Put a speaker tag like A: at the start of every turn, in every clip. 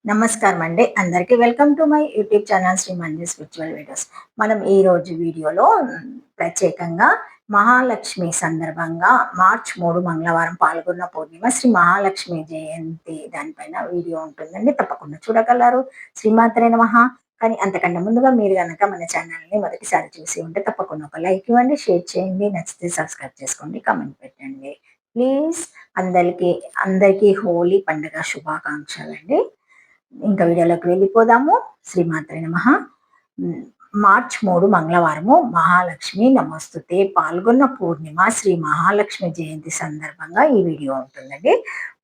A: నమస్కారం అండి. అందరికీ welcome to my YouTube channel Shri Manju spiritual videos. మనం ఈరోజు వీడియోలో ప్రత్యేకంగా మహాలక్ష్మి సందర్భంగా మార్చ్ 3 మంగళవారం పాల్గొన్న పూర్ణిమ శ్రీ మహాలక్ష్మి జయంతి దానిపైన వీడియో ఉంటుందండి. తప్పకుండా చూడగలరు. శ్రీమాత్రే నమః. కానీ అంతకన్నా ముందుగా మీరు గనక మన ఛానల్‌ని మొదటిసారి చూసి ఉంటే తప్పకుండా ఒక లైక్ ఇవ్వండి, షేర్ చేయండి, నచ్చితే సబ్స్క్రైబ్ చేసుకోండి, కామెంట్ పెట్టండి. ప్లీజ్ అందరికీ అందరికీ హోలీ పండుగ శుభాకాంక్షలండి. ఇంకా వీడియోలోకి వెళ్ళిపోదాము. శ్రీమాత్రే నమః. మార్చ్ 3 మంగళవారము మహాలక్ష్మి నమస్తుతే పాల్గొన్న పూర్ణిమ శ్రీ మహాలక్ష్మి జయంతి సందర్భంగా ఈ వీడియో ఉంటుందండి.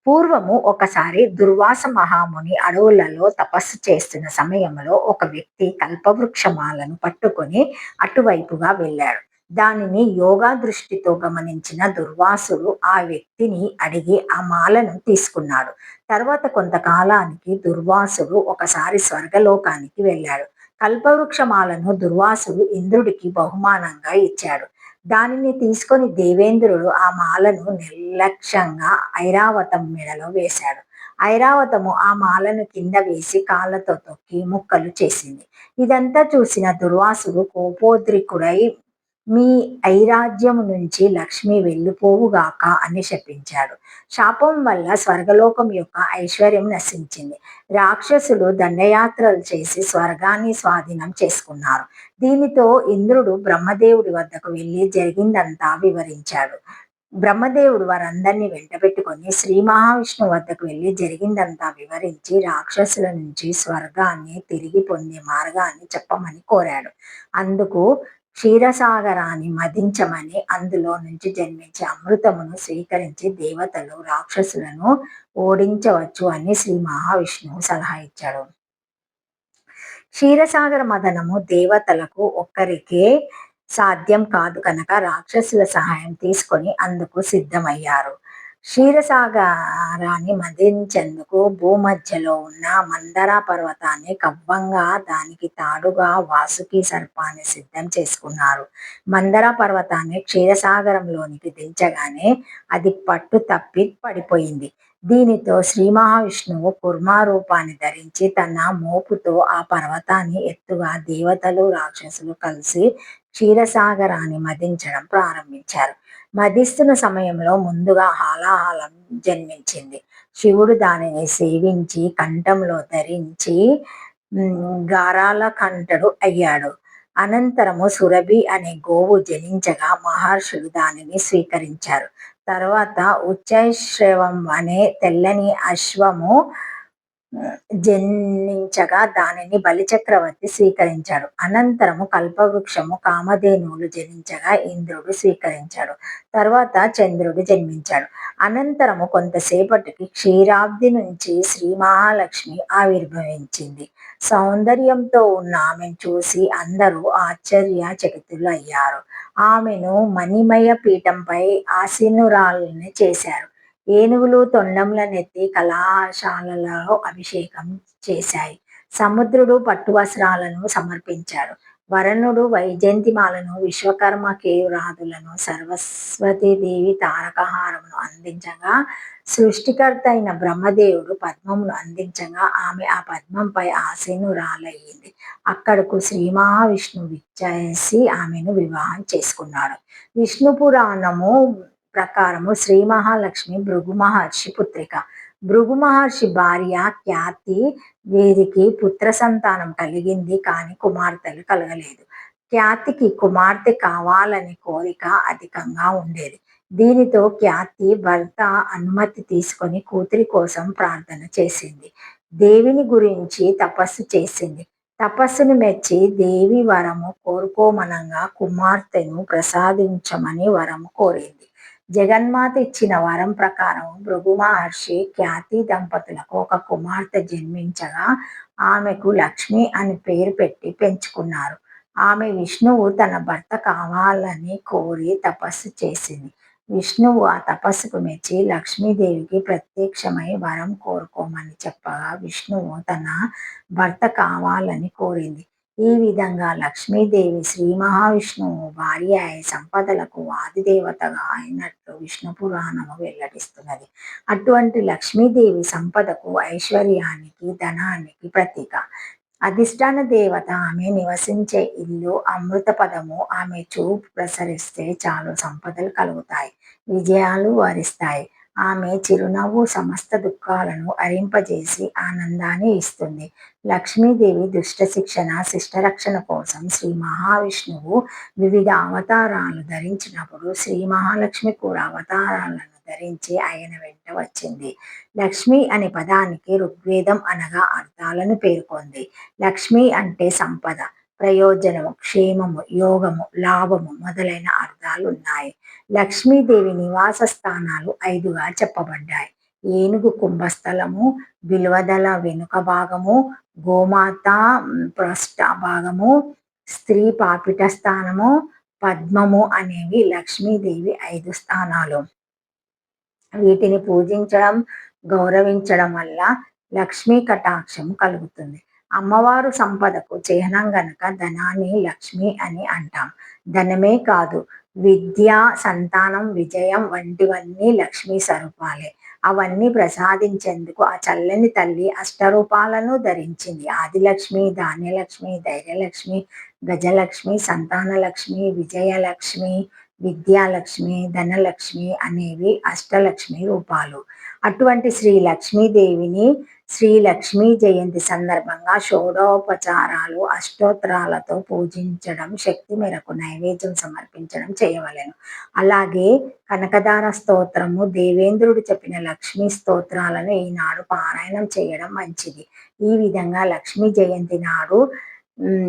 A: పూర్వము ఒకసారి దుర్వాస మహాముని అడవులలో తపస్సు చేస్తున్న సమయంలో ఒక వ్యక్తి కల్పవృక్షమాలను పట్టుకొని అటువైపుగా వెళ్ళాడు. దానిని యోగా దృష్టితో గమనించిన దుర్వాసుడు ఆ వ్యక్తిని అడిగి ఆ మాలను తీసుకున్నాడు. తర్వాత కొంతకాలానికి దుర్వాసుడు ఒకసారి స్వర్గలోకానికి వెళ్ళాడు. కల్పవృక్షమాలను దుర్వాసుడు ఇంద్రుడికి బహుమానంగా ఇచ్చాడు. దానిని తీసుకొని దేవేంద్రుడు ఆ మాలను నిర్లక్ష్యంగా ఐరావతం మెడలో వేశాడు. ఐరావతము ఆ మాలను కింద వేసి కాళ్ళతో తొక్కి ముక్కలు చేసింది. ఇదంతా చూసిన దుర్వాసుడు కోపోద్రికుడై మీ ఐరాజ్యము నుంచి లక్ష్మి వెళ్ళిపోవుగాక అని శపించాడు. శాపం వల్ల స్వర్గలోకం యొక్క ఐశ్వర్యం నశించింది. రాక్షసులు దండయాత్రలు చేసి స్వర్గాన్ని స్వాధీనం చేసుకున్నారు. దీనితో ఇంద్రుడు బ్రహ్మదేవుడి వద్దకు వెళ్ళి జరిగిందంతా వివరించాడు. బ్రహ్మదేవుడు వారందరినీ వెంటబెట్టుకొని శ్రీ మహావిష్ణువు వద్దకు వెళ్ళి జరిగిందంతా వివరించి రాక్షసుల నుంచి స్వర్గాన్ని తిరిగి పొందే మార్గాన్ని చెప్పమని కోరాడు. అందుకు క్షీరసాగరాన్ని మదించమని, అందులో నుంచి జన్మించే అమృతమును స్వీకరించి దేవతలు రాక్షసులను ఓడించవచ్చు అని శ్రీ మహావిష్ణువు సలహా ఇచ్చాడు. క్షీరసాగర మదనము దేవతలకు ఒక్కరికే సాధ్యం కాదు కనుక రాక్షసుల సహాయం తీసుకొని అందుకు సిద్ధమయ్యారు. క్షీరసాగరాన్ని మదించేందుకు భూమధ్యలో ఉన్న మందర పర్వతాన్ని కవ్వంగా, దానికి తాడుగా వాసుకి సర్పాన్ని సిద్ధం చేసుకున్నారు. మందర పర్వతాన్ని క్షీరసాగరంలోనికి దించగానే అది పట్టు తప్పి పడిపోయింది. దీనితో శ్రీ మహావిష్ణువు కుర్మా రూపాన్ని ధరించి తన మోపుతో ఆ పర్వతాన్ని ఎత్తుగా దేవతలు రాక్షసులు కలిసి క్షీరసాగరాన్ని మదించడం ప్రారంభించారు. మదిస్తున్న సమయంలో ముందుగా హాలాహలం జన్మించింది. శివుడు దానిని సేవించి కంఠంలో ధరించి గారాల కంఠుడు అయ్యాడు. అనంతరము సురభి అనే గోవు జనించగా మహర్షులు దానిని స్వీకరించారు. తర్వాత ఉచ్చైశ్రవం అనే తెల్లని అశ్వము జన్మించగా దానిని బలిచక్రవర్తి స్వీకరించాడు. అనంతరము కల్పవృక్షము కామధేనువులు జనించగా ఇంద్రుడు స్వీకరించాడు. తర్వాత చంద్రుడు జన్మించాడు. అనంతరము కొంతసేపటికి క్షీరాబ్ది నుంచి శ్రీ మహాలక్ష్మి ఆవిర్భవించింది. సౌందర్యంతో ఉన్న ఆమెను చూసి అందరూ ఆశ్చర్యచకితులు అయ్యారు. ఆమెను మణిమయ పీఠంపై ఆసీనురాలిని చేశారు. ఏనుగులు తొండములనెత్తి కళాశాలలో అభిషేకం చేశాయి. సముద్రుడు పట్టు వస్త్రాలను సమర్పించాడు. వరుణుడు వైజయంతిమాలను, విశ్వకర్మ కేయురాదులను, సరస్వతీదేవి తారకహారమును అందించగా, సృష్టికర్త అయిన బ్రహ్మదేవుడు పద్మమును అందించగా ఆమె ఆ పద్మంపై ఆసీనురాలయ్యింది. అక్కడకు శ్రీ మహావిష్ణువు విచ్చేసి ఆమెను వివాహం చేసుకున్నాడు. విష్ణు పురాణము ప్రకారము శ్రీ మహాలక్ష్మి భృగు మహర్షి పుత్రిక. భృగు మహర్షి భార్య ఖ్యాతి. వీరికి పుత్ర సంతానం కలిగింది, కానీ కుమార్తెలు కలగలేదు. ఖ్యాతికి కుమార్తె కావాలని కోరిక అధికంగా ఉండేది. దీనితో ఖ్యాతి భర్త అనుమతి తీసుకొని కూతురి కోసం ప్రార్థన చేసింది. దేవిని గురించి తపస్సు చేసింది. తపస్సును మెచ్చి దేవి వరము కోరుకోమనంగా కుమార్తెను ప్రసాదించమని వరము కోరింది. జగన్మాత ఇచ్చిన వరం ప్రకారం భృగు మహర్షి ఖ్యాతి దంపతులకు ఒక కుమార్తె జన్మించగా ఆమెకు లక్ష్మి అని పేరు పెట్టి పెంచుకున్నారు. ఆమె విష్ణువు తన భర్త కావాలని కోరి తపస్సు చేసింది. విష్ణువు ఆ తపస్సుకు మెచ్చి లక్ష్మీదేవికి ప్రత్యక్షమై వరం కోరుకోమని చెప్పగా విష్ణువు తన భర్త కావాలని కోరింది. ఈ విధంగా లక్ష్మీదేవి శ్రీ మహావిష్ణువు భార్య అయి సంపదలకు ఆదిదేవతగా అయినట్లు విష్ణు పురాణము వెల్లడిస్తున్నది. అటువంటి లక్ష్మీదేవి సంపదకు, ఐశ్వర్యానికి, ధనానికి ప్రతీక. అధిష్టాన దేవత ఆమె నివసించే ఇల్లు అమృత పదము. ఆమె చూపు ప్రసరిస్తే చాలు సంపదలు కలుగుతాయి, విజయాలు వరిస్తాయి. ఆమె చిరునవ్వు సమస్త దుఃఖాలను అరింపజేసి ఆనందాన్ని ఇస్తుంది. లక్ష్మీదేవి దుష్ట శిక్షణ, శిష్టరక్షణ కోసం శ్రీ మహావిష్ణువు వివిధ అవతారాలు ధరించినప్పుడు శ్రీ మహాలక్ష్మి కూడా అవతారాలను ధరించి ఆయన వెంట వచ్చింది. లక్ష్మి అనే పదానికి ఋగ్వేదం అనగా అర్థాలను పేర్కొంది. లక్ష్మి అంటే సంపద, ప్రయోజనము, క్షేమము, యోగము, లాభము మొదలైన అర్థాలు ఉన్నాయి. లక్ష్మీదేవి నివాస స్థానాలు 5గా చెప్పబడ్డాయి. ఏనుగు కుంభస్థలము, బిల్వదల వెనుక భాగము, గోమాత పృష్ఠ భాగము, స్త్రీ పాపిట స్థానము, పద్మము అనేవి లక్ష్మీదేవి 5 స్థానాలు. వీటిని పూజించడం, గౌరవించడం వల్ల లక్ష్మీ కటాక్షం కలుగుతుంది. అమ్మవారు సంపదకు చిహ్నం గనక ధనాన్ని లక్ష్మి అని అంటాం. ధనమే కాదు, విద్య, సంతానం, విజయం వంటివన్నీ లక్ష్మీ స్వరూపాలే. అవన్నీ ప్రసాదించేందుకు ఆ చల్లని తల్లి అష్టరూపాలను ధరించింది. ఆదిలక్ష్మి, ధాన్యలక్ష్మి, ధైర్యలక్ష్మి, గజలక్ష్మి, సంతానలక్ష్మి, విజయలక్ష్మి, విద్యాలక్ష్మి, ధనలక్ష్మి అనేవి అష్టలక్ష్మి రూపాలు. అటువంటి శ్రీ లక్ష్మీదేవిని శ్రీ లక్ష్మీ జయంతి సందర్భంగా షోడోపచారాలు, అష్టోత్తరాలతో పూజించడం, శక్తి మేరకు నైవేద్యం సమర్పించడం చేయవలెను. అలాగే కనకదార స్తోత్రము, దేవేంద్రుడు చెప్పిన లక్ష్మీ స్తోత్రాలను ఈనాడు పారాయణం చేయడం మంచిది. ఈ విధంగా లక్ష్మీ జయంతి నాడు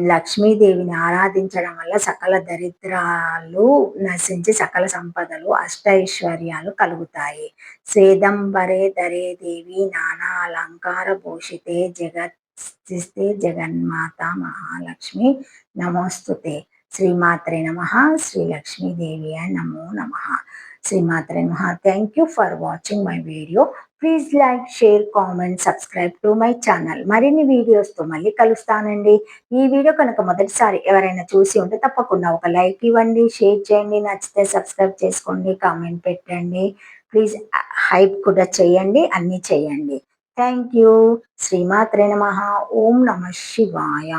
A: లక్ష్మీదేవిని ఆరాధించడం వల్ల సకల దరిద్రాలు నశించి సకల సంపదలు, అష్టైశ్వర్యాలు కలుగుతాయి. శ్వేదంబరే ధరే దేవి నానా అలంకార భూషితే జగత్స్థితే జగన్మాత మహాలక్ష్మి నమోస్తుతే. శ్రీమాత్రే నమః. శ్రీ లక్ష్మీదేవి నమో నమః. శ్రీమాత్రే నమః. Thank you for watching my video. Please like, share, comment, subscribe to my channel. మరిన్ని వీడియోస్తో మళ్ళీ కలుస్తానండి. ఈ వీడియో కనుక మొదటిసారి ఎవరైనా చూసి ఉంటే తప్పకుండా ఒక లైక్ ఇవ్వండి, షేర్ చేయండి, నచ్చితే సబ్స్క్రైబ్ చేసుకోండి, కామెంట్ పెట్టండి. ప్లీజ్ హైప్ కూడా చేయండి, అన్నీ చేయండి. Thank you. శ్రీమాత్రే నమః. ఓం నమ శివాయ.